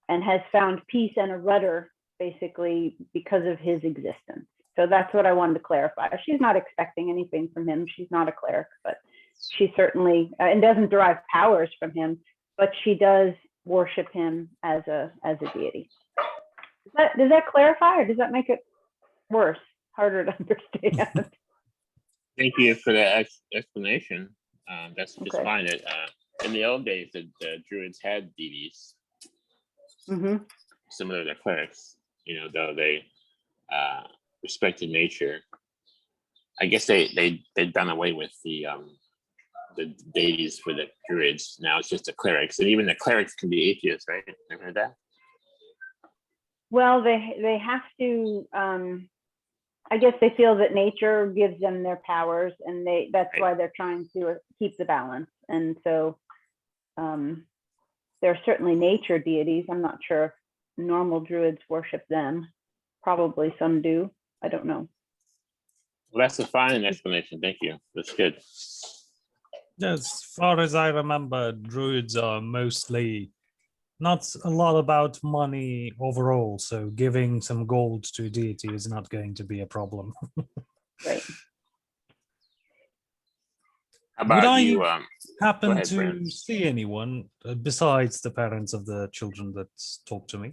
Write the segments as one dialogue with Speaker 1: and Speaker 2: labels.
Speaker 1: and has found peace and a rudder basically because of his existence. So that's what I wanted to clarify. She's not expecting anything from him. She's not a cleric, but she certainly and doesn't derive powers from him, but she does worship him as a deity. Does that clarify, or does that make it worse, harder to understand?
Speaker 2: Thank you for that explanation. That's just fine. In the old days, the Druids had deities similar to clerics. Though they respected nature. I guess they'd done away with the deities for the Druids. Now it's just the clerics, and even the clerics can be atheists, right? I've heard that.
Speaker 1: Well, they have to. I guess they feel that nature gives them their powers, and that's why they're trying to keep the balance. And so there are certainly nature deities. I'm not sure if normal Druids worship them. Probably some do. I don't know.
Speaker 2: Well, that's a fine explanation. Thank you. That's good.
Speaker 3: As far as I remember, Druids are mostly not a lot about money overall, so giving some gold to a deity is not going to be a problem.
Speaker 1: Right.
Speaker 2: About
Speaker 3: Would
Speaker 2: you,
Speaker 3: I happen
Speaker 2: ahead,
Speaker 3: to
Speaker 2: Brent.
Speaker 3: see anyone besides the parents of the children that talk to me?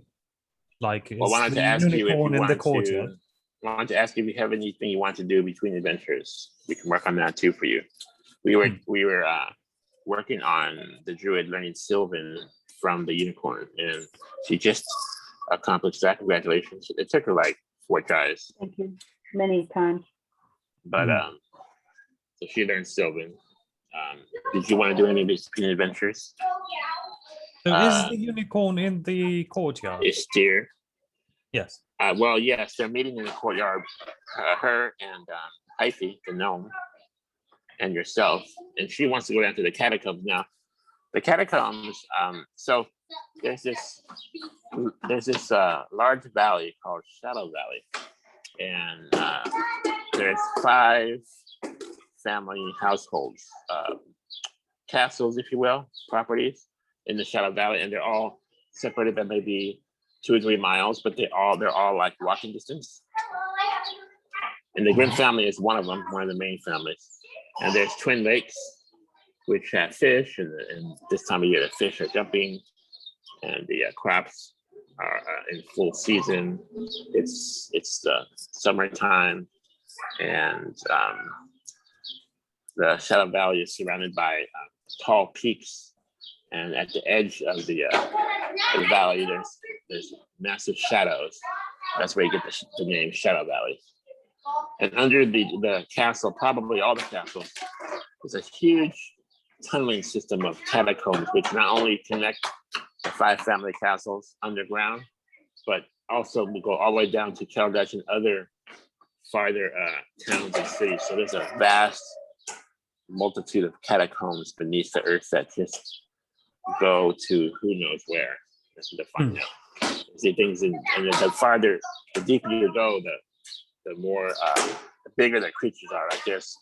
Speaker 3: Like,
Speaker 2: Well,
Speaker 3: is
Speaker 2: wanted
Speaker 3: the
Speaker 2: to ask you if you
Speaker 3: unicorn in the
Speaker 2: want
Speaker 3: courtyard?
Speaker 2: to. Wanted to ask if you have anything you want to do between adventures. We can work on that too for you. We were working on the Druid learning Sylvan from the unicorn, and she just accomplished that. Congratulations! It took her like 4 tries,
Speaker 1: Thank you. Many times.
Speaker 2: but so she learned Sylvan. Did you want to do any between adventures?
Speaker 3: So is the unicorn in the courtyard?
Speaker 2: Istir.
Speaker 3: Yes.
Speaker 2: Well, yes, they're meeting in the courtyard. Her and Hyphe, the gnome, and yourself, and she wants to go down to the catacombs now. The catacombs. So there's this large valley called Shadow Valley, and there's 5 family households, castles, if you will, properties in the Shadow Valley, and they're all separated by maybe 2 or 3 miles, but they're all like walking distance. And the Grimm family is one of them, one of the main families. And there's Twin Lakes, which have fish, and this time of year the fish are jumping, and the crops are in full season. It's the summertime, and the Shadow Valley is surrounded by tall peaks, and at the edge of the valley, there's massive shadows. That's where you get the name Shadow Valley. And under the castle, probably all the castles, is a huge tunneling system of catacombs, which not only connect the 5 family castles underground, but also will go all the way down to Keldash and other farther towns and cities. So there's a vast multitude of catacombs beneath the earth that just go to who knows where. That's what they find out. See things, and the farther, the deeper you go, the more, the bigger the creatures are. Like there's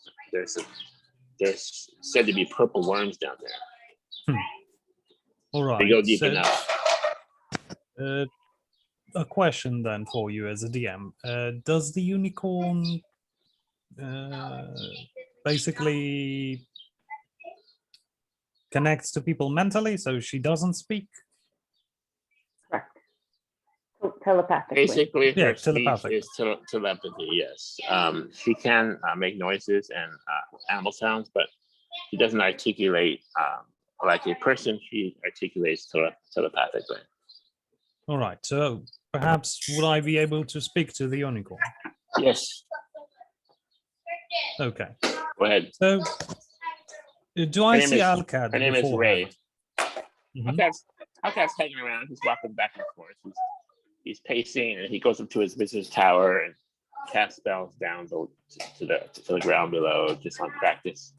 Speaker 2: said to be purple worms down there.
Speaker 3: All right.
Speaker 2: They go deep enough.
Speaker 3: A question then for you as a DM. Does the unicorn basically connects to people mentally, so she doesn't speak?
Speaker 1: Correct. Telepathically.
Speaker 2: Basically, her speech
Speaker 3: telepathic.
Speaker 2: is telepathy, yes. She can make noises and animal sounds, but she doesn't articulate like a person. She articulates telepathically.
Speaker 3: All right, so perhaps would I be able to speak to the unicorn?
Speaker 2: Yes,
Speaker 3: Okay.
Speaker 2: go ahead.
Speaker 3: So, do I see Al-Kad?
Speaker 2: Her name is Ray.
Speaker 3: Mhm.
Speaker 2: Al-Kad's hanging around. He's walking back and forth. He's pacing, and he goes up to his visitor's tower and casts spells down to the ground below, just on practice.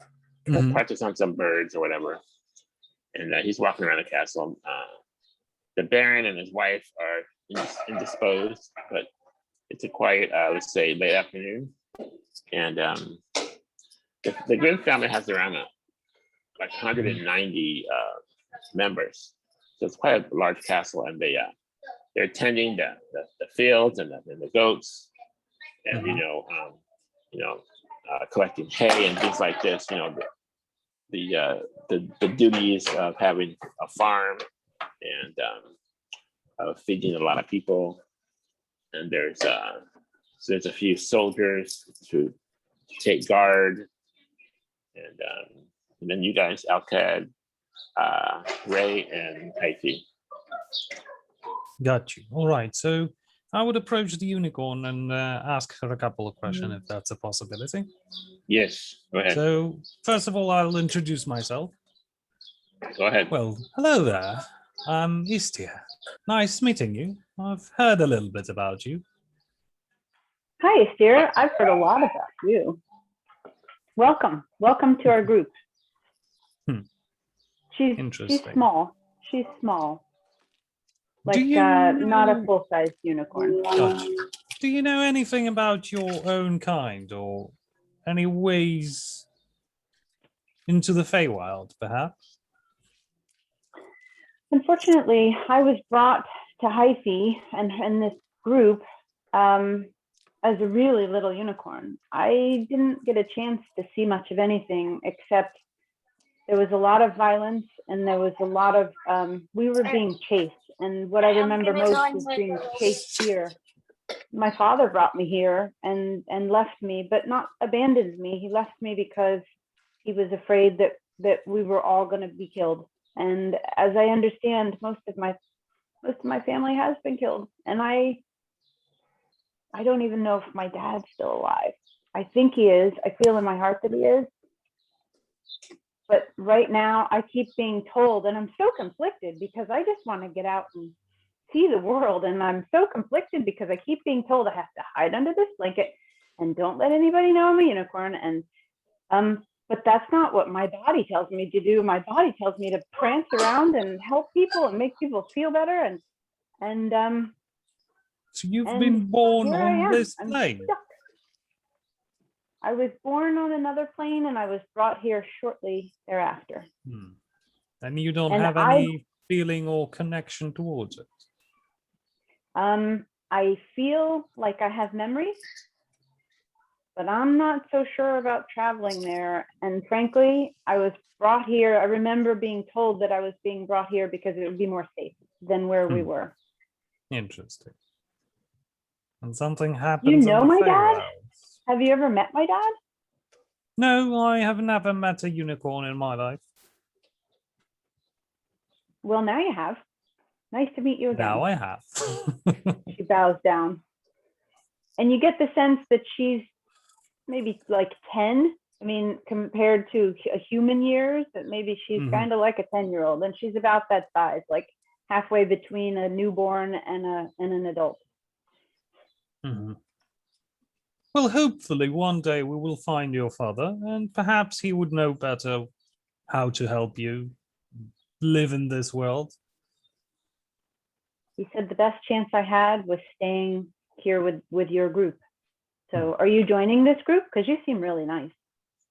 Speaker 3: Mhm.
Speaker 2: Practice on some birds or whatever. And he's walking around the castle. The Baron and his wife are indisposed, but it's a quiet, let's say, late afternoon. And the Grimm family has around like 190 members. So it's quite a large castle, and they they're tending the fields and the goats, and collecting hay and things like this. The duties of having a farm and of feeding a lot of people. And there's a few soldiers to take guard, and then you guys, Al-Kad, Ray, and Hyphe.
Speaker 3: Got you. All right. So I would approach the unicorn and ask her a couple of questions if that's a possibility.
Speaker 2: Yes, go ahead.
Speaker 3: So first of all, I'll introduce myself.
Speaker 2: Go ahead.
Speaker 3: Well, hello there. I'm Istir. Nice meeting you. I've heard a little bit about you.
Speaker 1: Hi, Istir. I've heard a lot about you. Welcome to our group. She's small. She's small. Like not a full-size unicorn.
Speaker 3: Gotcha. Do you know anything about your own kind, or any ways into the Feywild, perhaps?
Speaker 1: Unfortunately, I was brought to Hyphe and this group as a really little unicorn. I didn't get a chance to see much of anything, except there was a lot of violence and there was a lot of, we were being chased. And what I remember most is being chased here. My father brought me here and left me, but not abandoned me. He left me because he was afraid that we were all going to be killed. And as I understand, most of my family has been killed. And I don't even know if my dad's still alive. I think he is. I feel in my heart that he is. But right now I keep being told, and I'm so conflicted because I just want to get out and see the world. And I'm so conflicted because I keep being told I have to hide under this blanket and don't let anybody know I'm a unicorn. And, but that's not what my body tells me to do. My body tells me to prance around and help people and make people feel better.
Speaker 3: So you've been born on this plane?
Speaker 1: I was born on another plane and I was brought here shortly thereafter.
Speaker 3: And you don't have any feeling or connection towards it?
Speaker 1: I feel like I have memories, but I'm not so sure about traveling there. And frankly, I was brought here. I remember being told that I was being brought here because it would be more safe than where we were.
Speaker 3: Interesting. And something happens.
Speaker 1: You know my dad? Have you ever met my dad?
Speaker 3: No, I have never met a unicorn in my life.
Speaker 1: Well, now you have. Nice to meet you again.
Speaker 3: Now I have.
Speaker 1: She bows down. And you get the sense that she's maybe like 10. I mean, compared to a human years, that maybe she's kind of like a 10-year-old. And she's about that size, like halfway between a newborn and an adult.
Speaker 3: Well, hopefully one day we will find your father, and perhaps he would know better how to help you live in this world.
Speaker 1: He said the best chance I had was staying here with your group. So are you joining this group? Because you seem really nice.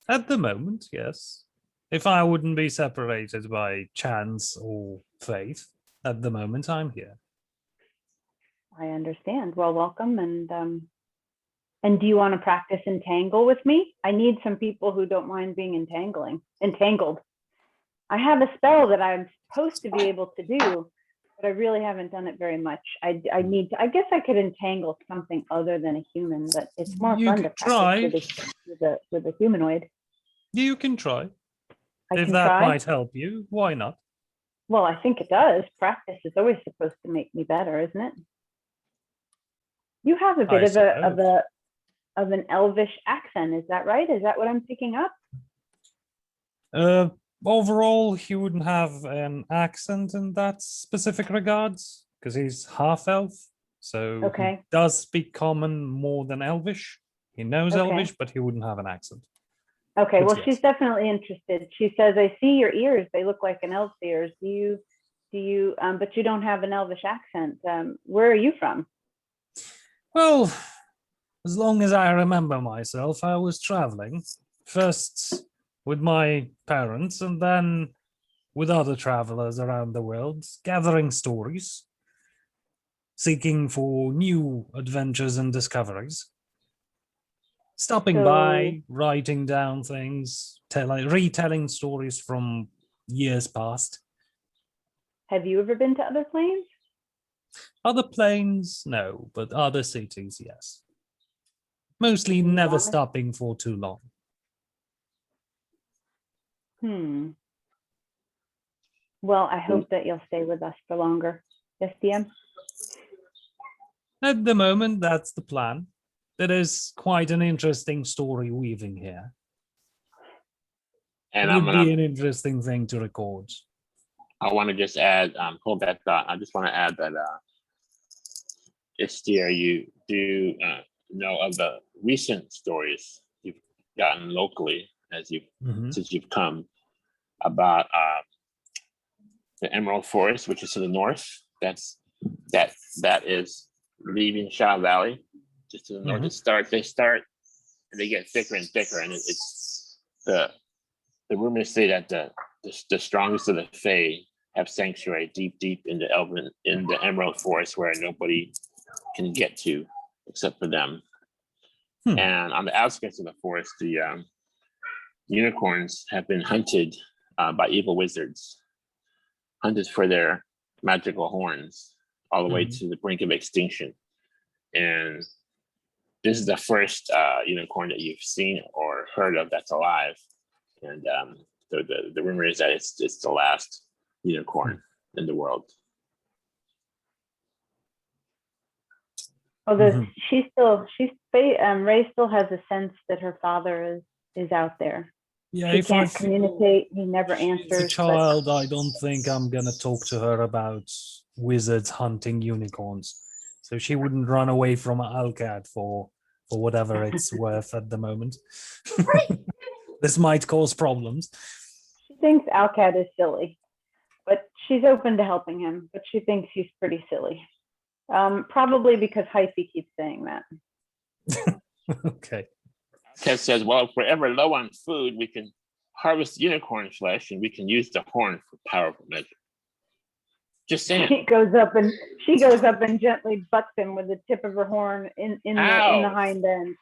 Speaker 3: At the moment, yes. If I wouldn't be separated by chance or faith, at the moment I'm here.
Speaker 1: I understand. Well, welcome. And do you want to practice entangle with me? I need some people who don't mind being entangled. I have a spell that I'm supposed to be able to do, but I really haven't done it very much. I guess I could entangle something other than a human, but it's more fun to practice with a humanoid.
Speaker 3: You can try. If that might help you, why not?
Speaker 1: Well, I think it does. Practice is always supposed to make me better, isn't it? You have a bit of an elvish accent, is that right? Is that what I'm picking up?
Speaker 3: Overall, he wouldn't have an accent in that specific regards because he's half elf. So he does speak common more than elvish. He knows elvish, but he wouldn't have an accent.
Speaker 1: Okay, but well, yes. She's definitely interested. She says, I see your ears. They look like an elf's ears. Do you, but you don't have an elvish accent. Where are you from?
Speaker 3: Well, as long as I remember myself, I was traveling. First with my parents and then with other travelers around the world, gathering stories. seeking for new adventures and discoveries. Stopping
Speaker 1: So-
Speaker 3: by, writing down things, retelling stories from years past.
Speaker 1: Have you ever been to other planes?
Speaker 3: Other planes, no, but other cities, yes. Mostly
Speaker 1: Do you
Speaker 3: never
Speaker 1: wanna-
Speaker 3: stopping for too long.
Speaker 1: Well, I hope that you'll stay with us for longer. Yes, DM?
Speaker 3: At the moment, that's the plan. There is quite an interesting story weaving here.
Speaker 2: And
Speaker 3: It
Speaker 2: I'm
Speaker 3: would
Speaker 2: gonna,
Speaker 3: be an interesting thing to record.
Speaker 2: I want to just add, hold that thought. I just want to add that Istir, you do know of the recent stories you've gotten locally as you
Speaker 3: Mhm.
Speaker 2: since you've come about the Emerald Forest, which is to the north. That is leaving Shaw Valley, just to the north. They start, and they get thicker and thicker, and it's the rumors say that the strongest of the Fae have sanctuary deep in the Emerald Forest where nobody can get to except for them. And on the outskirts of the forest, the unicorns have been hunted by evil wizards, hunted for their magical horns all the way to the brink of extinction. And this is the first unicorn that you've seen or heard of that's alive. And the rumor is that it's the last unicorn in the world.
Speaker 1: Oh, Ray still has a sense that her father is out there.
Speaker 3: Yeah,
Speaker 1: He
Speaker 3: if
Speaker 1: can't communicate. He never
Speaker 3: As a
Speaker 1: answers.
Speaker 3: child, I don't think I'm gonna talk to her about wizards hunting unicorns. So she wouldn't run away from Al-Kad for whatever it's worth at the moment. This might cause problems.
Speaker 1: She thinks Al-Kad is silly, but she's open to helping him. But she thinks he's pretty silly. Probably because Hyphe keeps saying that.
Speaker 3: Okay.
Speaker 2: Ted says, well, if we're ever low on food, we can harvest unicorn flesh and we can use the horn for powerful measure. Just saying.
Speaker 1: She goes up and gently butts him with the tip of her horn in the hind end.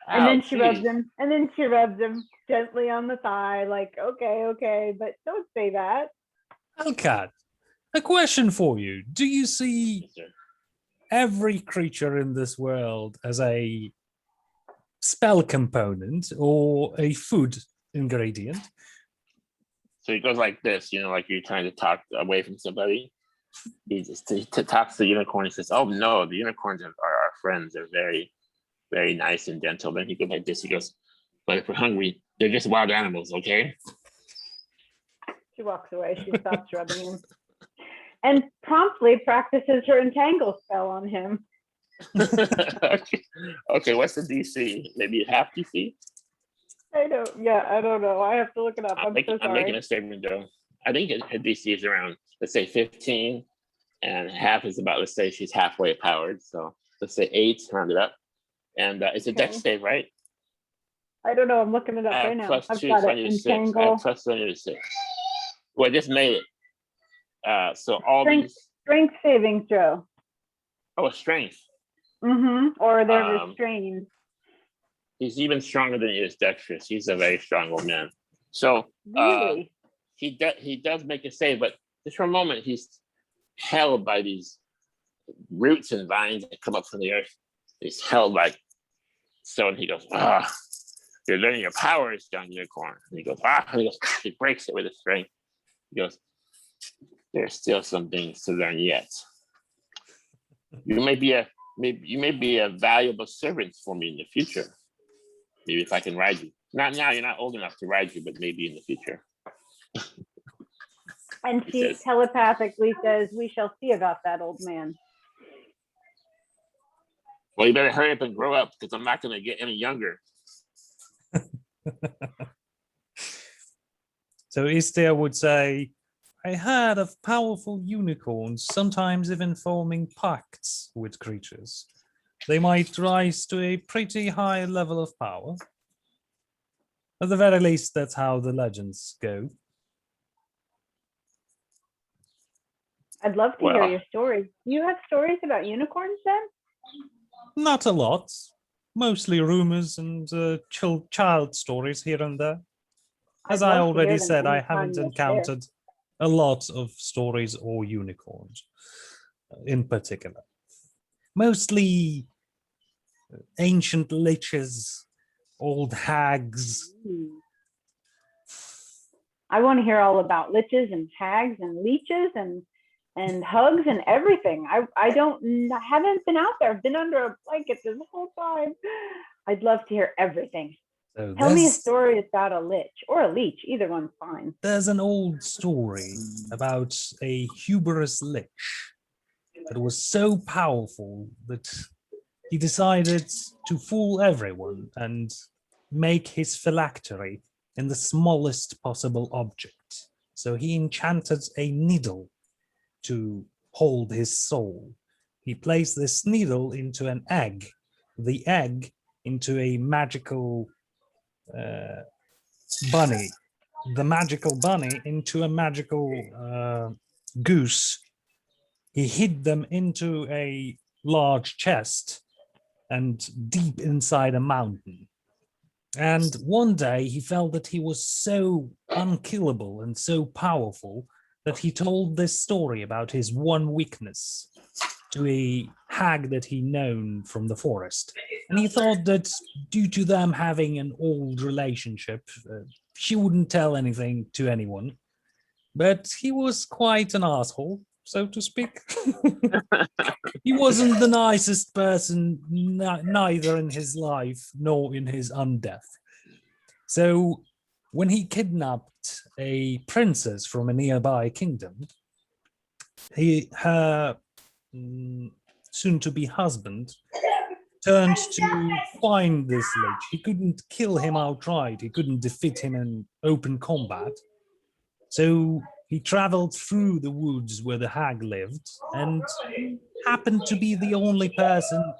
Speaker 1: And then she rubs him, gently on the thigh, like, okay, but don't say that.
Speaker 3: Al-Kad, a question for you. Do you see every creature in this world as a spell component or a food ingredient?
Speaker 2: So he goes like this, like you're trying to talk away from somebody. He talks to the unicorn and says, oh no, the unicorns are our friends. They're very, very nice and gentle. Then he goes like this, he goes, but if we're hungry, they're just wild animals, okay?
Speaker 1: She walks away, she stops rubbing him. And promptly practices her entangle spell on him.
Speaker 2: Okay, what's the DC? Maybe half DC?
Speaker 1: I don't know. I have to look it up. I'm so sorry.
Speaker 2: I'm making a statement though. I think her DC is around, let's say 15, and half is about, let's say she's halfway powered. So let's say 8, round it up. And it's a dex save, right?
Speaker 1: I don't know. I'm looking it up right now.
Speaker 2: Plus
Speaker 1: I've
Speaker 2: 2,
Speaker 1: got
Speaker 2: so
Speaker 1: it.
Speaker 2: I need a 6. I
Speaker 1: Entangle.
Speaker 2: have plus 2, I need a 6. Well, I just made it. So all these.
Speaker 1: Strength saving throw.
Speaker 2: Oh, strength.
Speaker 1: Or they're restrained.
Speaker 2: He's even stronger than he is dexterous. He's a very strong old man. So
Speaker 1: Really?
Speaker 2: he does make a save, but just for a moment, he's held by these roots and vines that come up from the earth. He's held like so, and he goes, you're learning your powers, young unicorn. And he goes, he breaks it with his strength. He goes, there's still some things to learn yet. You may be a valuable servant for me in the future. Maybe if I can ride you. Not now, you're not old enough to ride you, but maybe in the future.
Speaker 1: And she telepathically says, we shall see about that, old man.
Speaker 2: Well, you better hurry up and grow up because I'm not going to get any younger.
Speaker 3: So Istir would say, I heard of powerful unicorns, sometimes even forming pacts with creatures. They might rise to a pretty high level of power. At the very least, that's how the legends go.
Speaker 1: I'd love to hear
Speaker 2: Well,
Speaker 1: your stories. Do you have stories about unicorns then?
Speaker 3: Not a lot, mostly rumors and child stories here and there. As
Speaker 1: I'd
Speaker 3: I
Speaker 1: love to hear
Speaker 3: already
Speaker 1: them
Speaker 3: said, I
Speaker 1: anytime
Speaker 3: haven't
Speaker 1: you'll share.
Speaker 3: encountered a lot of stories or unicorns in particular. Mostly ancient liches, old hags.
Speaker 1: I want to hear all about liches and hags and leeches and hugs and everything. I haven't been out there. I've been under a blanket this whole time. I'd love to hear everything.
Speaker 3: So
Speaker 1: Tell me a story about a lich or a leech. Either one's fine.
Speaker 3: there's an old story about a hubris lich that was so powerful that he decided to fool everyone and make his phylactery in the smallest possible object. So he enchanted a needle to hold his soul. He placed this needle into an egg, the egg into a magical bunny, the magical bunny into a magical goose. He hid them into a large chest and deep inside a mountain. And one day he felt that he was so unkillable and so powerful that he told this story about his one weakness to a hag that he known from the forest. And he thought that due to them having an old relationship, she wouldn't tell anything to anyone. But he was quite an asshole, so to speak. He wasn't the nicest person, neither in his life nor in his undeath. So when he kidnapped a princess from a nearby kingdom, her soon-to-be husband turned to find this lich. He couldn't kill him outright. He couldn't defeat him in open combat. So he traveled through the woods where the hag lived and happened to be the only person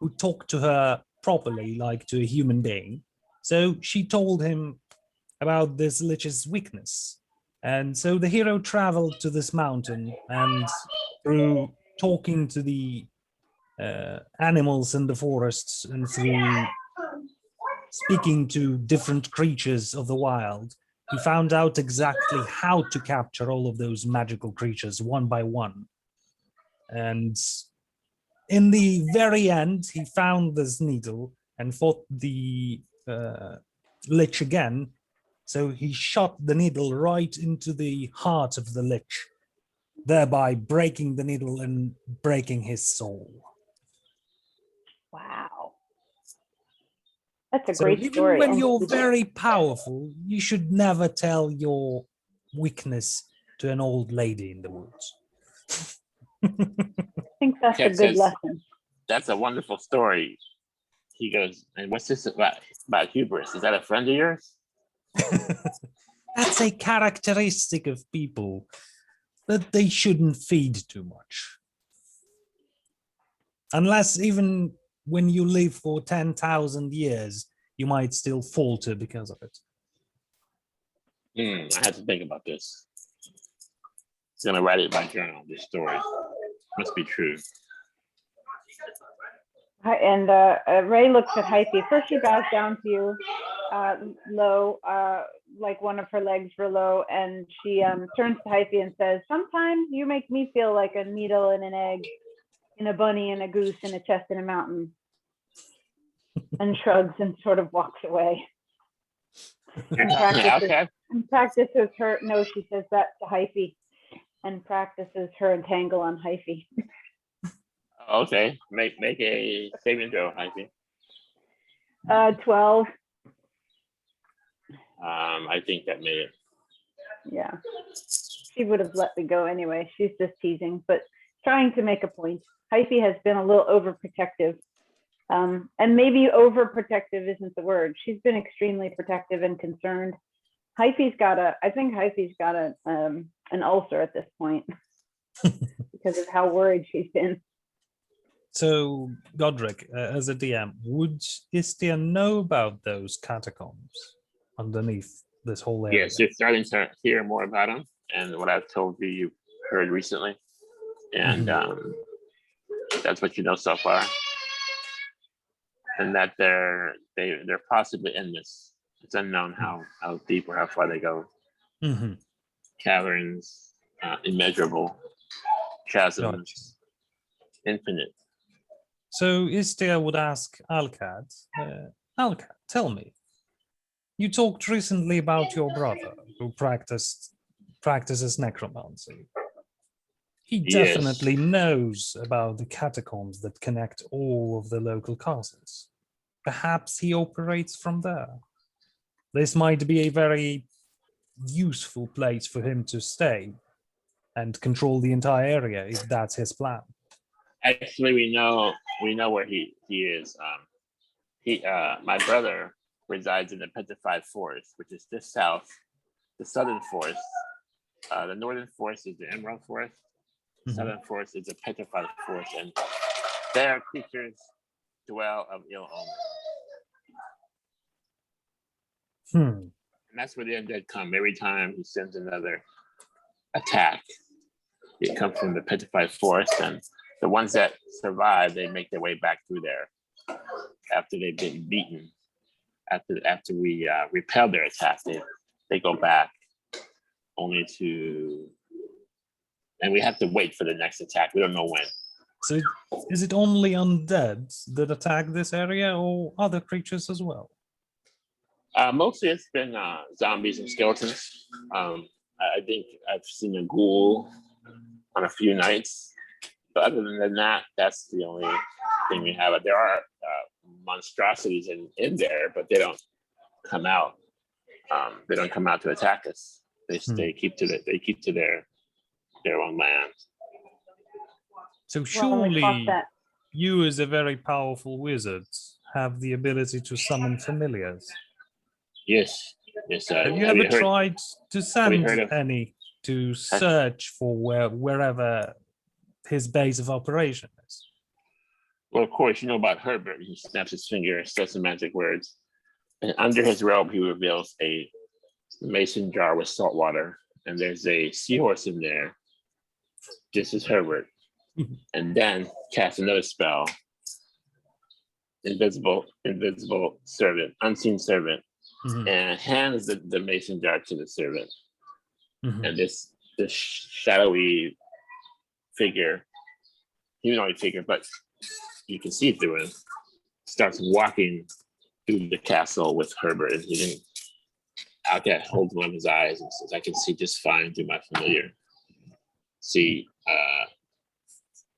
Speaker 3: who talked to her properly, like to a human being. So she told him about this lich's weakness. And so the hero traveled to this mountain, and through talking to the animals in the forests and through speaking to different creatures of the wild, he found out exactly how to capture all of those magical creatures one by one. And in the very end, he found this needle and fought the lich again. So he shot the needle right into the heart of the lich, thereby breaking the needle and breaking his soul.
Speaker 1: Wow. That's a
Speaker 3: So
Speaker 1: great
Speaker 3: even
Speaker 1: story.
Speaker 3: when
Speaker 1: And
Speaker 3: you're very powerful, you should never tell your weakness to an old lady in the woods.
Speaker 1: I think that's a
Speaker 2: Cat
Speaker 1: good
Speaker 2: says,
Speaker 1: lesson.
Speaker 2: that's a wonderful story. He goes, and what's this about hubris? Is that a friend of yours?
Speaker 3: That's a characteristic of people that they shouldn't feed too much. Unless even when you live for 10,000 years, you might still falter because of it.
Speaker 2: I have to think about this. I'm gonna write it in my journal. This story must be true.
Speaker 1: And Ray looks at Hyphe. First, she bows down to you, low, like one of her legs were low, and she turns to Hyphe and says, "Sometimes you make me feel like a needle in an egg, in a bunny, in a goose, in a chest, in a mountain." And shrugs and sort of walks away. And practices her. No, she says that to Hyphe, and practices her entangle on Hyphe.
Speaker 2: Okay, make a saving throw, Hyphe.
Speaker 1: 12.
Speaker 2: I think that made it.
Speaker 1: Yeah, she would have let me go anyway. She's just teasing, but trying to make a point. Hyphe has been a little overprotective, and maybe overprotective isn't the word. She's been extremely protective and concerned. I think Hyphe's got an ulcer at this point because of how worried she's been.
Speaker 3: So, Godric, as a DM, would Istir know about those catacombs underneath this whole area?
Speaker 2: Yes, you're starting to hear more about them, and what I've told you, you heard recently. and that's what you know so far. And that they're possibly endless. It's unknown how deep or how far they go. Caverns, immeasurable, chasms, infinite.
Speaker 3: So Istir would ask Al-Kad, Al-Kad, tell me, you talked recently about your brother who practices necromancy. He
Speaker 2: Yes.
Speaker 3: definitely knows about the catacombs that connect all of the local castles. Perhaps he operates from there. This might be a very useful place for him to stay and control the entire area if that's his plan.
Speaker 2: Actually, we know where he is. My brother resides in the Petrified Forest, which is just south, the southern forest. The northern forest is the Emerald Forest. The southern forest is the Petrified Forest, and there creatures dwell of ill omen. And that's where the undead come. Every time he sends another attack, it comes from the Petrified Forest, and the ones that survive, they make their way back through there after they've been beaten. After we repel their attack, they go back only to, and we have to wait for the next attack. We don't know when.
Speaker 3: So is it only undead that attack this area or other creatures as well?
Speaker 2: Mostly it's been zombies and skeletons. I think I've seen a ghoul on a few nights. But other than that, that's the only thing we have. There are monstrosities in there, but they don't come out. They don't come out to attack us. They keep to their own land.
Speaker 3: So surely you, as a very powerful wizard, have the ability to summon familiars.
Speaker 2: Yes.
Speaker 3: Have you ever tried to send any to search for wherever his base of operation is?
Speaker 2: Well, of course, you know about Herbert. He snaps his finger, says some magic words, and under his robe, he reveals a mason jar with salt water, and there's a seahorse in there. This is Herbert. And then cast another spell. Invisible servant, unseen servant, and hands the mason jar to the servant. And this shadowy figure, humanoid figure, but you can see through him, starts walking through the castle with Herbert. And Al-Kad holds one of his eyes and says, I can see just fine through my familiar. See,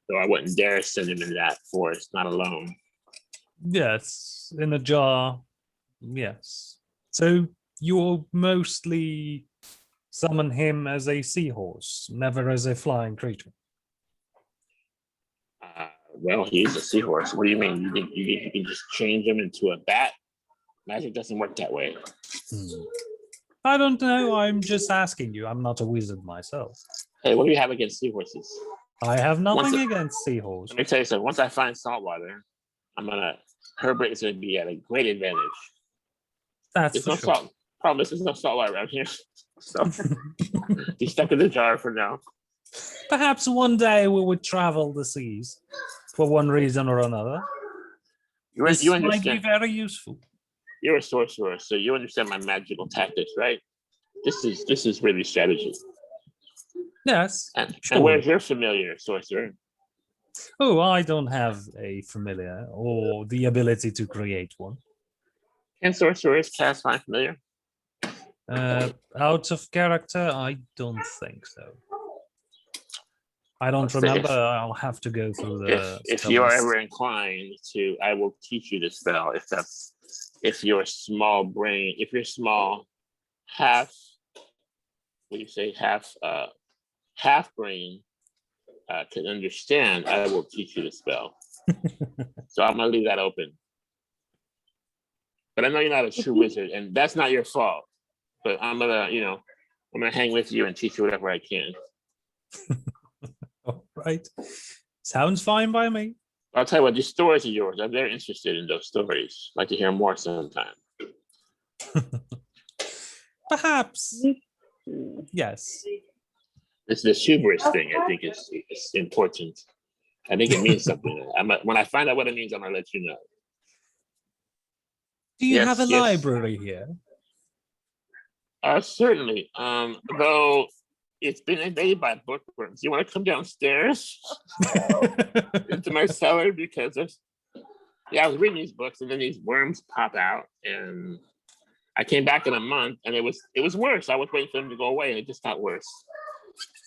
Speaker 2: though I wouldn't dare send him into that forest, not alone.
Speaker 3: Yes, in a jar. Yes. So you'll mostly summon him as a seahorse, never as a flying creature.
Speaker 2: Well, he's a seahorse. What do you mean? You think you can just change him into a bat? Magic doesn't work that way.
Speaker 3: I don't know. I'm just asking you. I'm not a wizard myself.
Speaker 2: Hey, what do you have against seahorses?
Speaker 3: I have nothing against seahorses.
Speaker 2: Let me tell you something. Once I find saltwater, Herbert is going to be at a great advantage.
Speaker 3: That's for sure.
Speaker 2: Problem is, there's no saltwater around here. So he's stuck in the jar for now.
Speaker 3: Perhaps one day we would travel the seas for one reason or another. This might be very useful.
Speaker 2: You're a sorcerer, so you understand my magical tactics, right? This is really strategy.
Speaker 3: Yes.
Speaker 2: And
Speaker 3: sure.
Speaker 2: Where's your familiar, sorcerer?
Speaker 3: Oh, I don't have a familiar or the ability to create one.
Speaker 2: Can sorcerers cast find familiar?
Speaker 3: Out of character, I don't think so. I don't remember. I'll have to go through the.
Speaker 2: If you are ever inclined to, I will teach you the spell. If you're small brain, if you're small, half brain can understand, I will teach you the spell. So I'm gonna leave that open. But I know you're not a true wizard, and that's not your fault. But I'm gonna hang with you and teach you whatever I can.
Speaker 3: All right. Sounds fine by me.
Speaker 2: I'll tell you what, these stories are yours. I'm very interested in those stories. I'd like to hear more sometime.
Speaker 3: Perhaps. Yes.
Speaker 2: This hubris thing, I think, is important. I think it means something. When I find out what it means, I'm gonna let you know.
Speaker 3: Do you have a
Speaker 2: Yes.
Speaker 3: library here?
Speaker 2: Certainly. Though it's been invaded by bookworms. You want to come downstairs into my cellar because I was reading these books and then these worms pop out, and I came back in a month and it was worse. I was waiting for them to go away and it just got worse.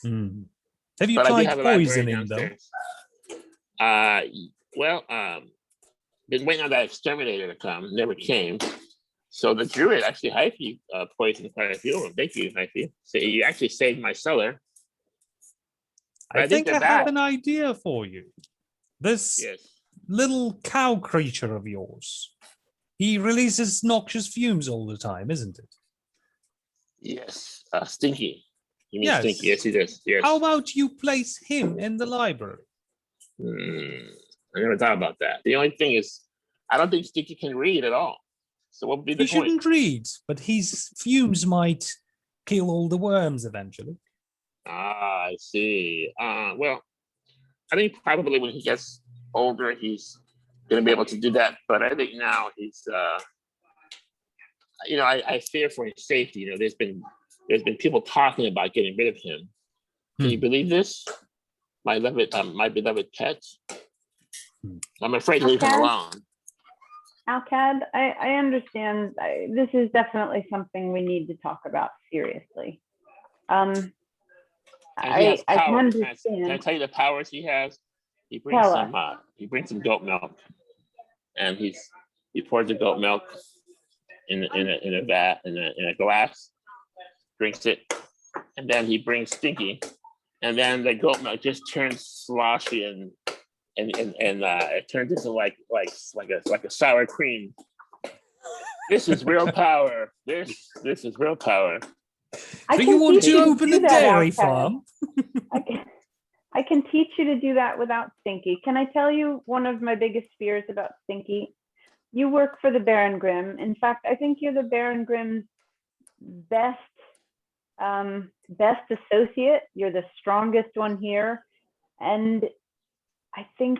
Speaker 3: Have you
Speaker 2: But I do
Speaker 3: tried
Speaker 2: have a library
Speaker 3: poisoning them?
Speaker 2: downstairs. Been waiting on that exterminator to come. Never came. So the druid, actually, Hyphe, poisoned quite a few of them. Thank you, Hyphe. So you actually saved my cellar.
Speaker 3: I think I have an idea for you. This little cow creature of yours, he releases noxious fumes all the time, isn't it?
Speaker 2: Yes. Stinky. You mean Stinky? Yes, he does. Yes.
Speaker 3: How about you place him in the library?
Speaker 2: I never thought about that. The only thing is, I don't think Stinky can read at all. So what would be the point?
Speaker 3: He shouldn't read, but his fumes might kill all the worms eventually.
Speaker 2: I see. Well, I think probably when he gets older, he's going to be able to do that. But I think now he's, I fear for his safety. There's been people talking about getting rid of him. Can you believe this? My beloved pet. I'm afraid to leave him alone.
Speaker 1: Al-Kad, I understand. This is definitely something we need to talk about seriously. I can understand.
Speaker 2: Can I tell you the powers he has? He brings some goat milk, and he pours the goat milk in a vat in a glass, drinks it, and then he brings Stinky, and then the goat milk just turns sloshy and it turns into like a sour cream. This is real power. This is real power.
Speaker 3: So you want to open a dairy farm?
Speaker 1: I can teach you to do that without Stinky. Can I tell you one of my biggest fears about Stinky? You work for the Baron Grimm. In fact, I think you're the Baron Grimm's best associate. You're the strongest one here. And I think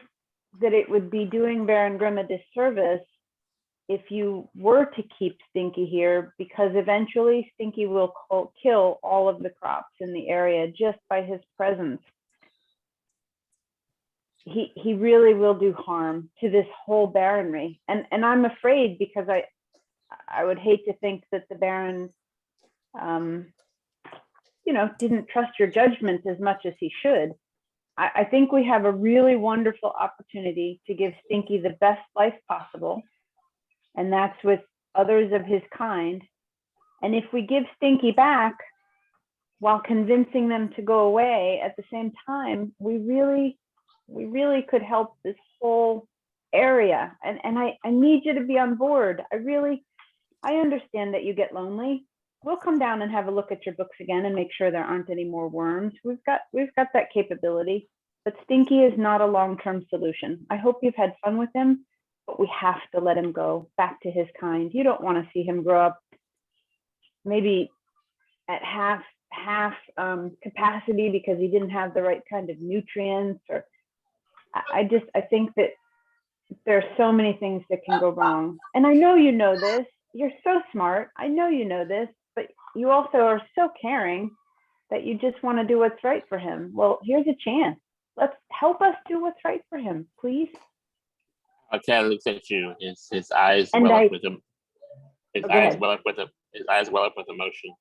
Speaker 1: that it would be doing Baron Grimm a disservice if you were to keep Stinky here, because eventually Stinky will kill all of the crops in the area just by his presence. He really will do harm to this whole baronry. And I'm afraid, because I would hate to think that the Baron, didn't trust your judgment as much as he should. I think we have a really wonderful opportunity to give Stinky the best life possible. And that's with others of his kind. And if we give Stinky back while convincing them to go away at the same time, we really could help this whole area. And I need you to be on board. I understand that you get lonely. We'll come down and have a look at your books again and make sure there aren't any more worms. We've got that capability, but Stinky is not a long-term solution. I hope you've had fun with him, but we have to let him go back to his kind. You don't want to see him grow up maybe at half capacity because he didn't have the right kind of nutrients. Or I think that there's so many things that can go wrong. And I know you know this. You're so smart. I know you know this, but you also are so caring that you just want to do what's right for him. Well, here's a chance. Let's help us do what's right for him, please.
Speaker 2: Al-Kad looks at you. His eyes well up with him. His eyes well up with emotion.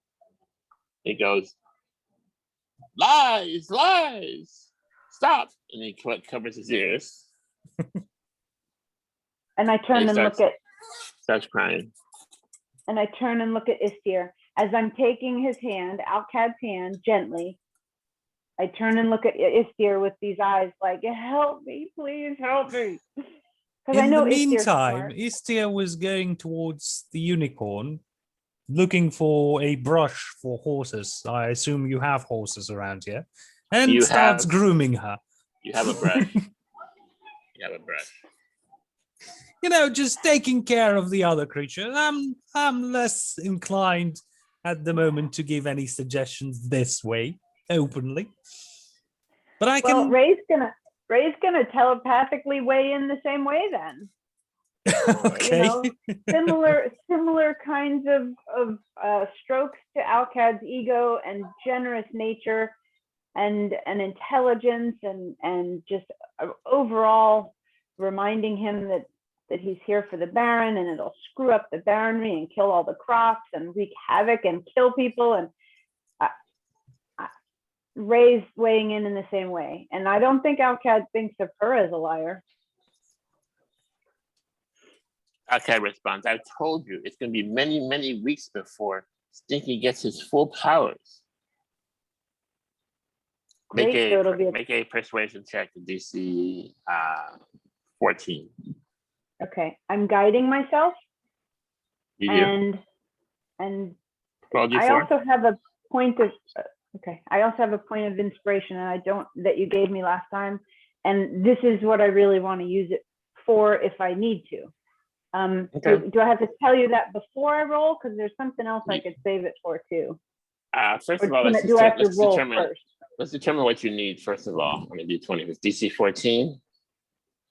Speaker 2: He goes, lies, stop, and he covers his ears.
Speaker 1: And I turn and look at.
Speaker 2: Starts crying.
Speaker 1: And I turn and look at Istir. As I'm taking his hand, Al-Kad's hand, gently, I turn and look at Istir with these eyes like, help me, please help me.
Speaker 3: In the meantime, Istir was going towards the unicorn, looking for a brush for horses. I assume you have horses around here. And starts grooming her.
Speaker 2: You have a brush.
Speaker 3: Just taking care of the other creature. I'm less inclined at the moment to give any suggestions this way. openly. But I
Speaker 1: Well,
Speaker 3: can.
Speaker 1: Ray's gonna telepathically weigh in the same way then.
Speaker 3: Okay.
Speaker 1: Similar kinds of strokes to Al-Kad's ego and generous nature and intelligence and just overall reminding him that he's here for the Baron, and it'll screw up the Baronry and kill all the crops and wreak havoc and kill people. And Ray's weighing in the same way. And I don't think Al-Kad thinks of her as a liar.
Speaker 2: Al-Kad responds, I've told you, it's going to be many, many weeks before Stinky gets his full powers. Make a persuasion check to DC 14.
Speaker 1: Okay, I'm guiding myself.
Speaker 2: You do.
Speaker 1: And
Speaker 2: Roll
Speaker 1: I
Speaker 2: D4.
Speaker 1: also have a point of I also have a point of inspiration, and that you gave me last time, and this is what I really want to use it for if I need to.
Speaker 2: Okay.
Speaker 1: Do I have to tell you that before I roll? Because there's something else I could save it for too.
Speaker 2: First of all, let's determine what you need. First of all, I'm gonna do 20 with DC 14.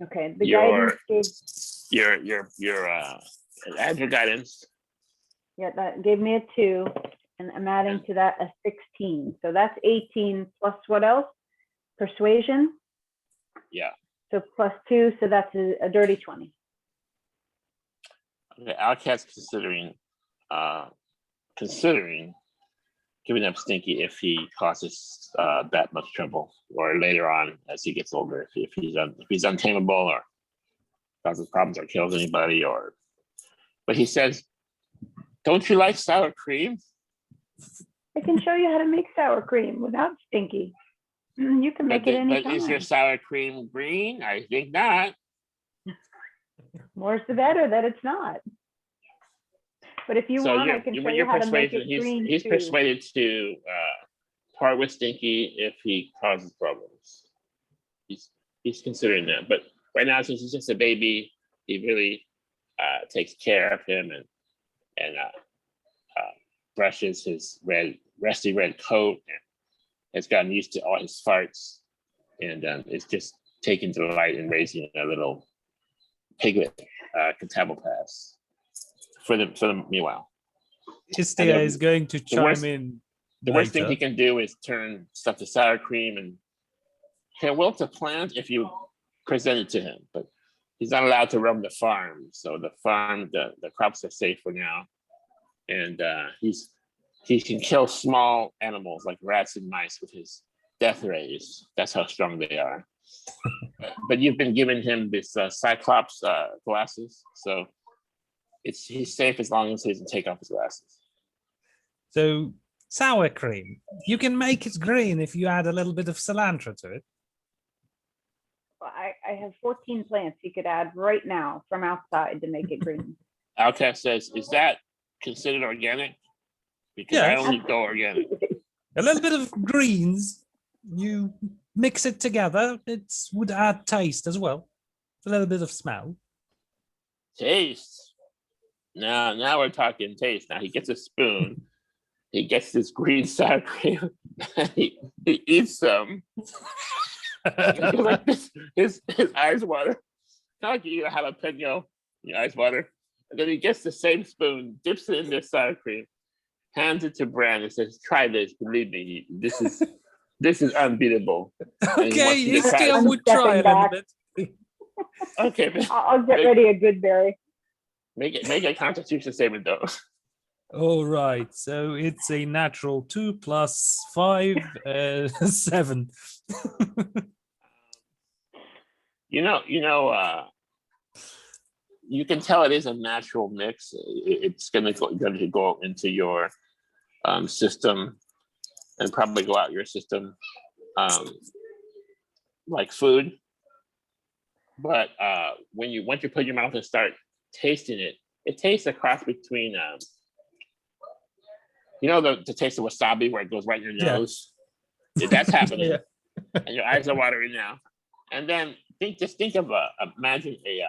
Speaker 1: Okay. The guidance gave
Speaker 2: add your guidance.
Speaker 1: Yeah, that gave me a 2, and I'm adding to that a 16. So that's 18 plus what else? Persuasion.
Speaker 2: Yeah.
Speaker 1: So plus 2, so that's a dirty 20.
Speaker 2: Okay, Al-Kad's considering giving up Stinky if he causes that much trouble, or later on as he gets older, if he's untamable or causes problems or kills anybody, but he says, don't you like sour cream?
Speaker 1: I can show you how to make sour cream without Stinky. You can make it anytime.
Speaker 2: But is your sour cream green? I think not.
Speaker 1: More's the better that it's not. But if you want, I can show you how to make it green.
Speaker 2: He's persuaded to part with Stinky if he causes problems. He's considering that. But right now, since he's just a baby, he really takes care of him and brushes his rusty red coat and has gotten used to all his farts, and is just taking delight in raising a little piglet, Catoblepas, for the meanwhile.
Speaker 3: Istir is going to chime in.
Speaker 2: The worst thing he can do is turn stuff to sour cream, and he'll wilt a plant if you present it to him, but he's not allowed to roam the farm. So the crops are safe for now. And he can kill small animals like rats and mice with his death rays. That's how strong they are. But you've been giving him this Cyclops glasses, so he's safe as long as he doesn't take off his glasses.
Speaker 3: So sour cream, you can make it green if you add a little bit of cilantro to it.
Speaker 1: Well, I have 14 plants you could add right now from outside to make it green.
Speaker 2: Al-Kad says, is that considered organic? Because I only go organic.
Speaker 3: A little bit of greens, you mix it together, it would add taste as well. A little bit of smell.
Speaker 2: Taste. Now we're talking taste. Now he gets a spoon. He gets this green sour cream. he eats some. Like this, his eyes water. Kind of like you eat a jalapeno, your eyes water. And then he gets the same spoon, dips it in this sour cream, hands it to Bran and says, try this, believe me, this is unbeatable.
Speaker 3: Okay, you still would try it a little bit.
Speaker 2: Okay.
Speaker 1: I'll get ready a good berry.
Speaker 2: Make a constitution saving though.
Speaker 3: All right, so it's a natural 2 plus 5, 7.
Speaker 2: You can tell it is a natural mix. It's going to go into your system and probably go out your system like food. But once you put it in your mouth and start tasting it, it tastes a cross between the taste of wasabi where it goes right in your nose. Yeah, that's happening. And your eyes are watering now. And then imagine a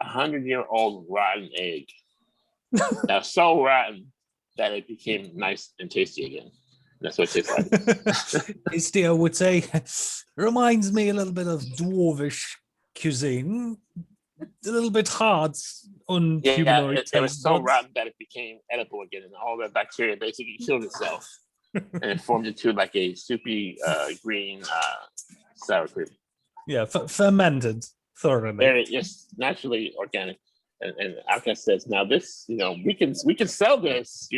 Speaker 2: 100-year-old rotten egg. Now so rotten that it became nice and tasty again. That's what it tastes like.
Speaker 3: Istir would say, reminds me a little bit of dwarvish cuisine. A little bit hard on
Speaker 2: Yeah,
Speaker 3: humanoid
Speaker 2: it was
Speaker 3: taste
Speaker 2: so
Speaker 3: buds.
Speaker 2: rotten that it became edible again, and all the bacteria basically killed itself, and it formed into like a soupy green sour cream.
Speaker 3: Yeah, fermented thoroughly.
Speaker 2: Very, yes, naturally organic. And Al-Kad says, now this, we can sell this.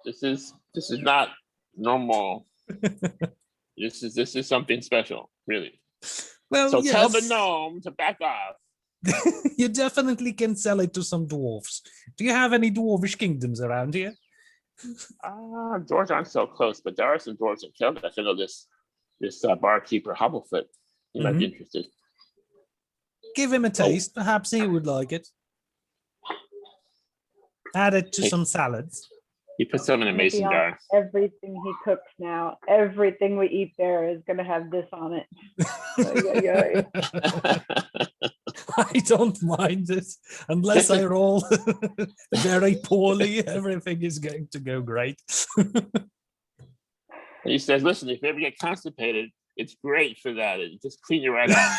Speaker 2: This is not normal. This is something special, really.
Speaker 3: Well,
Speaker 2: So
Speaker 3: yes.
Speaker 2: tell the gnome to back off.
Speaker 3: You definitely can sell it to some dwarves. Do you have any dwarvish kingdoms around here?
Speaker 2: Dwarves aren't so close, but there are some dwarves in Canada. I know this barkeeper Hobblefoot. He might be interested.
Speaker 3: Give him a taste. Perhaps he would like it. Add it to some salads.
Speaker 2: He puts them in a mason jar.
Speaker 1: Everything he cooks now, everything we eat there is going to have this on it.
Speaker 3: I don't mind it. Unless I roll very poorly, everything is going to go great.
Speaker 2: And he says, listen, if you ever get constipated, it's great for that. It just clean you right out.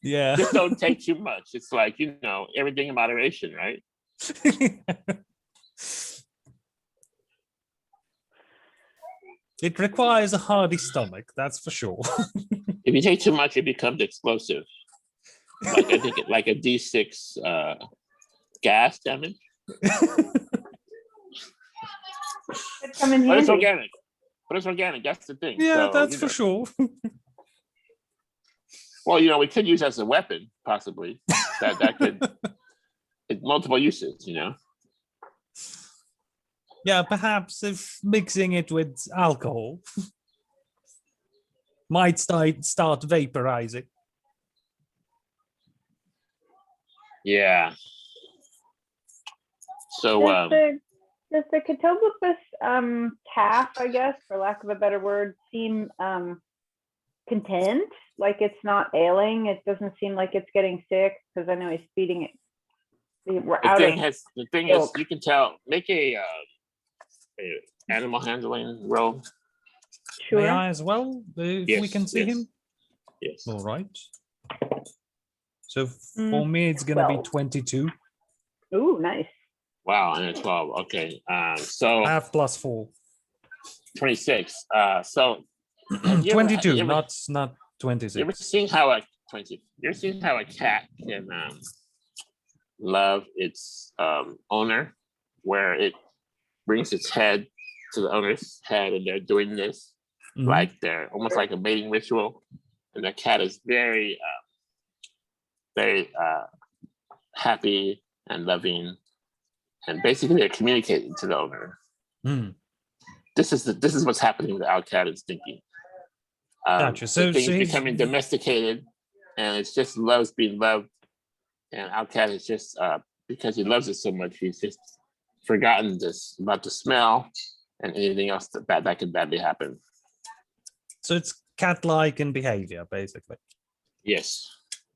Speaker 3: Yeah.
Speaker 2: Just don't take too much. It's like, everything in moderation, right?
Speaker 3: It requires a hardy stomach, that's for sure.
Speaker 2: If you take too much, it becomes explosive. Like I think like a D6 gas damage.
Speaker 1: But
Speaker 2: it's organic. That's the thing.
Speaker 3: Yeah,
Speaker 2: so,
Speaker 3: that's for sure.
Speaker 2: Well, we could use it as a weapon, possibly. That could. It's multiple uses,
Speaker 3: Yeah, perhaps if mixing it with alcohol might start vaporizing.
Speaker 2: Yeah. So
Speaker 1: does the Catoblepas calf, I guess, for lack of a better word, seem content? Like it's not ailing? It doesn't seem like it's getting sick, because I know he's feeding it.
Speaker 2: The thing is, you can tell. Make a animal handling roll.
Speaker 3: Sure. May I as well? If we can see him?
Speaker 2: Yes.
Speaker 3: All right. So for me, it's going to be 22.
Speaker 1: Ooh, nice.
Speaker 2: Wow, and a 12. Okay. So
Speaker 3: I have +4.
Speaker 2: 26. So
Speaker 3: 22, not 26.
Speaker 2: You ever seen how a cat can love its owner, where it brings its head to the owner's head, and they're doing this like they're almost like a mating ritual, and the cat is very happy and loving, and basically they're communicating to the owner. This is what's happening with Al-Kad and Stinky.
Speaker 3: Gotcha. So
Speaker 2: things becoming domesticated, and it's just loves being loved. And Al-Kad is just because he loves it so much, he's just forgotten about the smell and anything else that could badly happen.
Speaker 3: So it's cat-like in behavior, basically.
Speaker 2: Yes,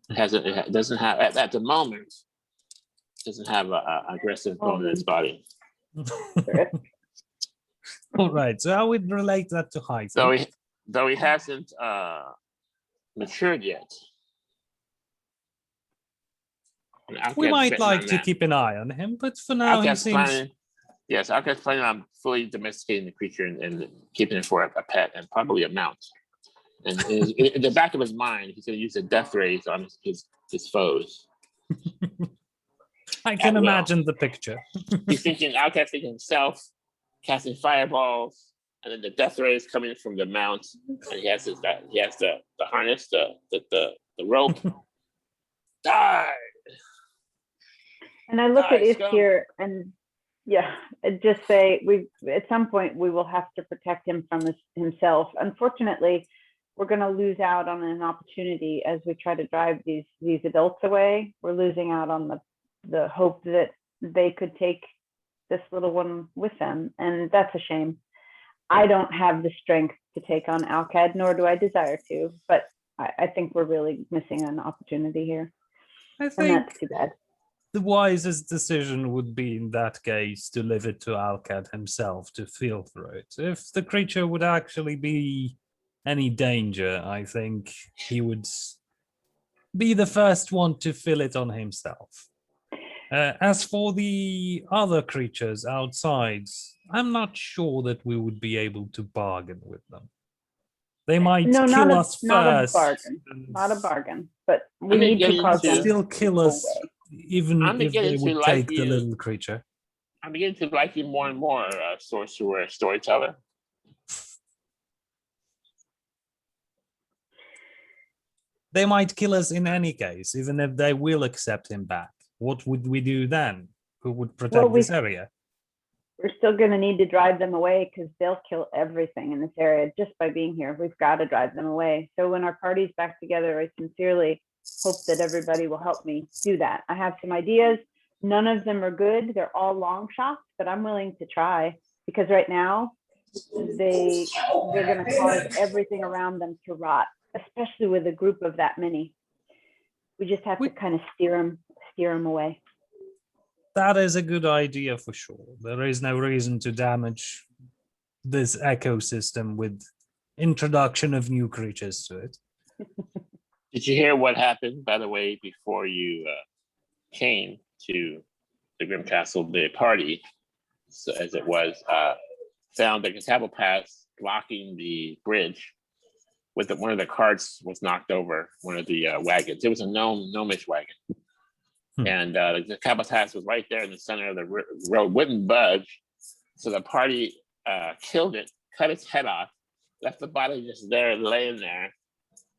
Speaker 2: it doesn't have at the moment. Doesn't have a aggressive bone in its body.
Speaker 3: All right. So how would relate that to Hyphe?
Speaker 2: Though he hasn't matured yet.
Speaker 3: We might like to keep an eye on him, but for now he seems...
Speaker 2: Al-Kad's planning on fully domesticating the creature and keeping it for a pet and probably a mount. And in the back of his mind, he's going to use the death rays on his foes.
Speaker 3: I can imagine the picture.
Speaker 2: He's thinking, Al-Kad's thinking himself, casting fireballs, and then the death rays coming from the mount, and he has the harness, the rope. Die.
Speaker 1: And I look at Istir and just say at some point we will have to protect him from himself. Unfortunately, we're going to lose out on an opportunity as we try to drive these adults away. We're losing out on the hope that they could take this little one with them, and that's a shame. I don't have the strength to take on Al-Kad, nor do I desire to, but I think we're really missing an opportunity here. And that's too bad.
Speaker 3: the wisest decision would be in that case to leave it to Al-Kad himself to feel through it. If the creature would actually be any danger, I think he would be the first one to feel it on himself. As for the other creatures outside, I'm not sure that we would be able to bargain with them. They might
Speaker 1: No,
Speaker 3: kill
Speaker 1: not a,
Speaker 3: us
Speaker 1: not a
Speaker 3: first.
Speaker 1: bargain,
Speaker 3: and
Speaker 1: not a bargain, but we
Speaker 2: I'm
Speaker 1: need to
Speaker 2: beginning
Speaker 1: cause
Speaker 2: to-
Speaker 1: them
Speaker 3: Still
Speaker 1: to
Speaker 3: kill
Speaker 1: go
Speaker 3: us,
Speaker 1: away.
Speaker 3: even
Speaker 2: I'm
Speaker 3: if they
Speaker 2: beginning to
Speaker 3: would
Speaker 2: like
Speaker 3: take the
Speaker 2: you.
Speaker 3: little creature.
Speaker 2: I'm beginning to like you more and more, sorcerer, storyteller.
Speaker 3: They might kill us in any case, even if they will accept him back. What would we do then? Who would protect
Speaker 1: Well,
Speaker 3: this area?
Speaker 1: We're still going to need to drive them away because they'll kill everything in this area just by being here. We've got to drive them away. So when our party's back together, I sincerely hope that everybody will help me do that. I have some ideas. None of them are good. They're all long shots, but I'm willing to try because right now they're going to cause everything around them to rot, especially with a group of that many. We just have to kind of steer them away.
Speaker 3: That is a good idea for sure. There is no reason to damage this ecosystem with introduction of new creatures to it.
Speaker 2: Did you hear what happened, by the way, before you came to the Grim Castle Day party? So as it was, found the Catoblepas blocking the bridge with one of the carts was knocked over, one of the wagons. It was a gnomish wagon. And the Catoblepas was right there in the center of the road, wouldn't budge. So the party killed it, cut its head off, left the body just there, laying there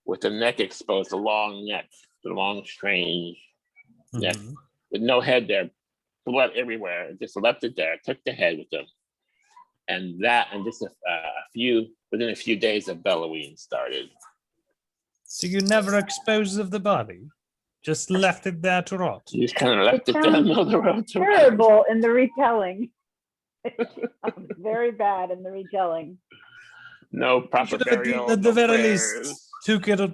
Speaker 2: with the neck exposed, the long neck, the long, strange neck, with no head there, blood everywhere. Just left it there, took the head with them. And just within a few days of bellowing started.
Speaker 3: So you never exposed of the body? Just left it there to rot?
Speaker 2: You just kind of left it there in the middle of the road to rot.
Speaker 1: Terrible in the retelling. Very bad in the retelling.
Speaker 2: No proper burial.
Speaker 3: At the
Speaker 2: no
Speaker 3: very
Speaker 2: prayers.
Speaker 3: least, took it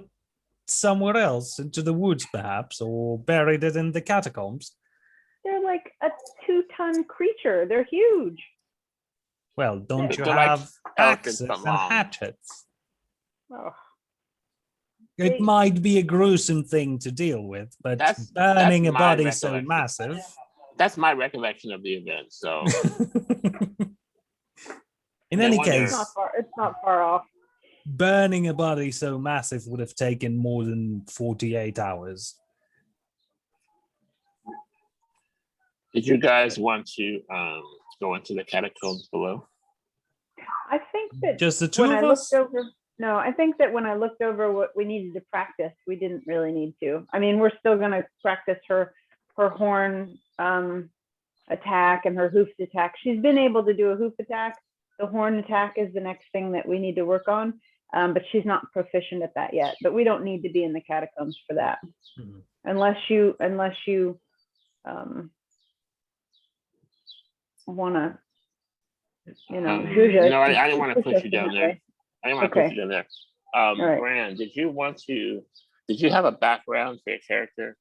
Speaker 3: somewhere else, into the woods perhaps, or buried it in the catacombs.
Speaker 1: They're like a 2-ton creature. They're huge.
Speaker 3: Well, don't you
Speaker 2: They're like
Speaker 3: have
Speaker 2: elephants,
Speaker 3: axes
Speaker 2: but
Speaker 3: and
Speaker 2: long.
Speaker 3: hatchets?
Speaker 1: Oh,
Speaker 3: It might be a gruesome thing to deal with, but
Speaker 2: That's
Speaker 3: burning a
Speaker 2: my
Speaker 3: body so
Speaker 2: recollection.
Speaker 3: massive.
Speaker 2: That's my recollection of the event. So
Speaker 3: In
Speaker 2: No
Speaker 3: any
Speaker 2: wonder.
Speaker 3: case,
Speaker 1: it's not far off.
Speaker 3: burning a body so massive would have taken more than 48 hours.
Speaker 2: did you guys want to go into the catacombs below?
Speaker 1: I think that
Speaker 3: Just the two
Speaker 1: when
Speaker 3: of
Speaker 1: I
Speaker 3: us?
Speaker 1: looked over, no, I think that when I looked over what we needed to practice, we didn't really need to. I mean, we're still going to practice her horn attack and her hoofed attack. She's been able to do a hoof attack. The horn attack is the next thing that we need to work on, but she's not proficient at that yet. But we don't need to be in the catacombs for that, unless you want to, Juja.
Speaker 2: No, I didn't want to push you down there. I didn't want to push
Speaker 1: Okay.
Speaker 2: you down there.
Speaker 1: right.
Speaker 2: Bran, did you have a background for your character?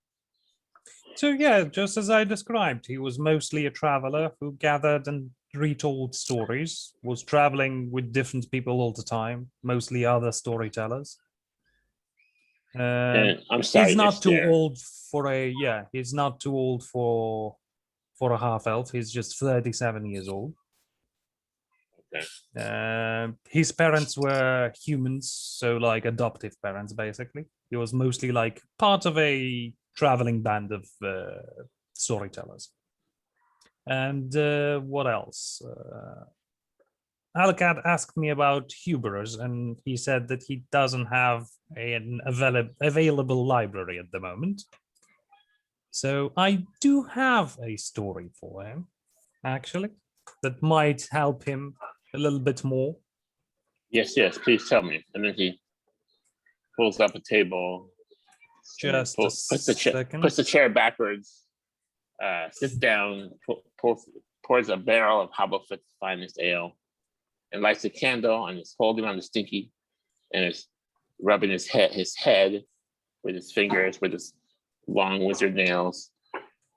Speaker 3: So yeah, just as I described, he was mostly a traveler who gathered and retold stories, was traveling with different people all the time, mostly other storytellers.
Speaker 2: And I'm sorry,
Speaker 3: He's not too
Speaker 2: Istir.
Speaker 3: old he's not too old for a half elf. He's just 37 years old.
Speaker 2: Okay.
Speaker 3: His parents were humans, so like adoptive parents, basically. He was mostly like part of a traveling band of storytellers. And what else? Al-Kad asked me about Huberus, and he said that he doesn't have an available library at the moment. So I do have a story for him, actually, that might help him a little bit more.
Speaker 2: Yes, please tell me. And then he pulls up a table.
Speaker 3: Just
Speaker 2: puts
Speaker 3: a second.
Speaker 2: puts the chair backwards, sits down, pours a barrel of Hobblefoot's finest ale, and lights a candle, and is holding on the stinky, and is rubbing his head with his fingers, with his long wizard nails,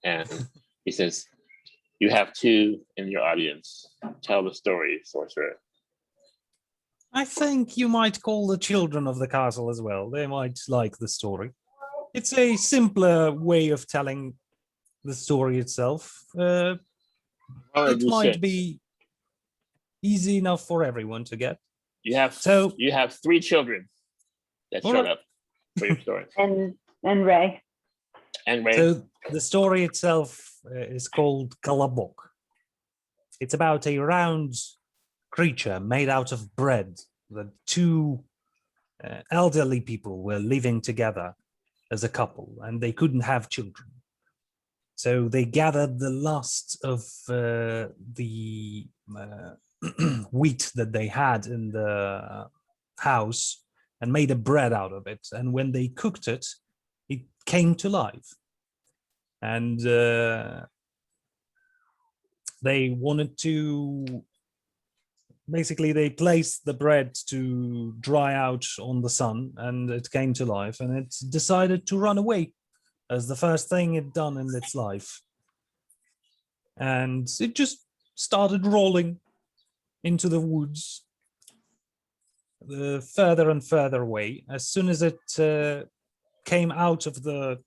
Speaker 2: And he says, "You have two in your audience. Tell the story, sorcerer."
Speaker 3: I think you might call the children of the castle as well. They might like the story. It's a simpler way of telling the story itself. It might be easy enough for everyone to get.
Speaker 2: You have three children that showed up for your story.
Speaker 1: And Ray.
Speaker 2: And Ray.
Speaker 3: So the story itself is called Kalabok. It's about a round creature made out of bread that two elderly people were living together as a couple, and they couldn't have children. So they gathered the last of the wheat that they had in the house and made a bread out of it. And when they cooked it, it came to life. And they wanted to, basically they placed the bread to dry out on the sun, and it came to life, and it decided to run away as the first thing it done in its life. And it just started rolling into the woods, further and further away. As soon as it came out of the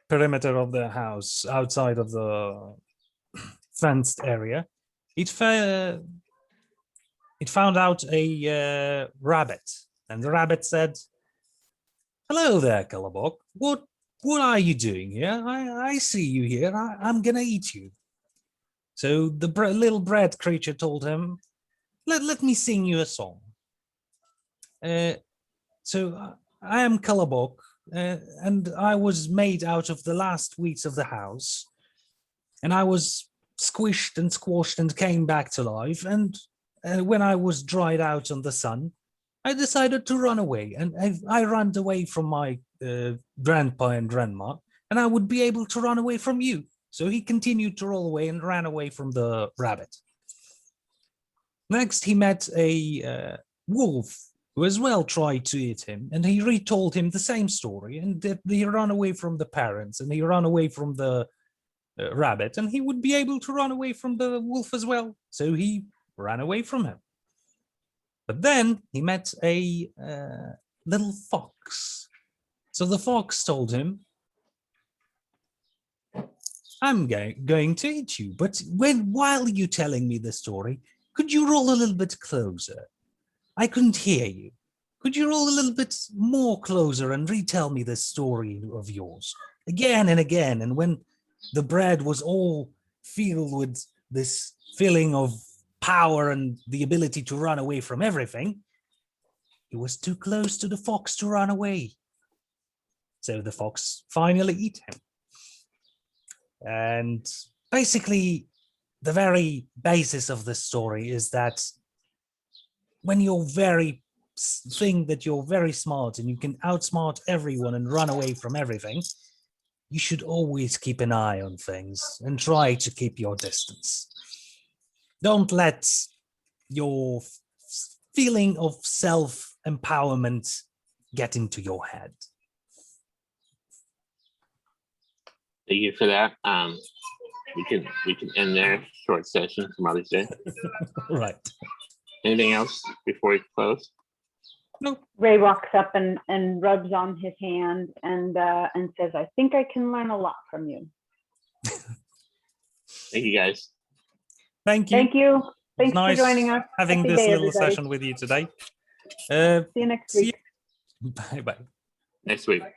Speaker 3: perimeter of the house, outside of the fenced area, it found out a rabbit, and the rabbit said, "Hello there, Kalabok. What are you doing here? I see you here. I'm gonna eat you." So the little bread creature told him, let me sing you a song. So I am Kalabok, and I was made out of the last wheat of the house, and I was squished and squashed and came back to life. And when I was dried out on the sun, I decided to run away, and I ran away from my grandpa and grandma, and I would be able to run away from you. So he continued to roll away and ran away from the rabbit. Next, he met a wolf who as well tried to eat him, and he retold him the same story, and that he ran away from the parents, and he ran away from the rabbit, and he would be able to run away from the wolf as well. So he ran away from him. But then he met a little fox. So the fox told him, "I'm going to eat you, but while you're telling me the story, could you roll a little bit closer? I couldn't hear you. Could you roll a little bit more closer and retell me this story of yours again and again?" And when the bread was all filled with this feeling of power and the ability to run away from everything, it was too close to the fox to run away. So the fox finally ate him. And basically, the very basis of this story is that when you're think that you're very smart and you can outsmart everyone and run away from everything, you should always keep an eye on things and try to keep your distance. Don't let your feeling of self-empowerment get into your head.
Speaker 2: Thank you for that. We can end there. Short session from Mother's Day.
Speaker 3: Right.
Speaker 2: Anything else before we close?
Speaker 3: No.
Speaker 1: Ray walks up and rubs on his hand and says, "I think I can learn a lot from you."
Speaker 2: Thank you, guys.
Speaker 3: Thank you.
Speaker 1: Thank you. Thanks
Speaker 3: Nice
Speaker 1: for joining us.
Speaker 3: having
Speaker 1: Happy
Speaker 3: this
Speaker 1: day,
Speaker 3: little
Speaker 1: everybody.
Speaker 3: session with you today.
Speaker 1: See you next week.
Speaker 3: Bye-bye.
Speaker 2: Next week.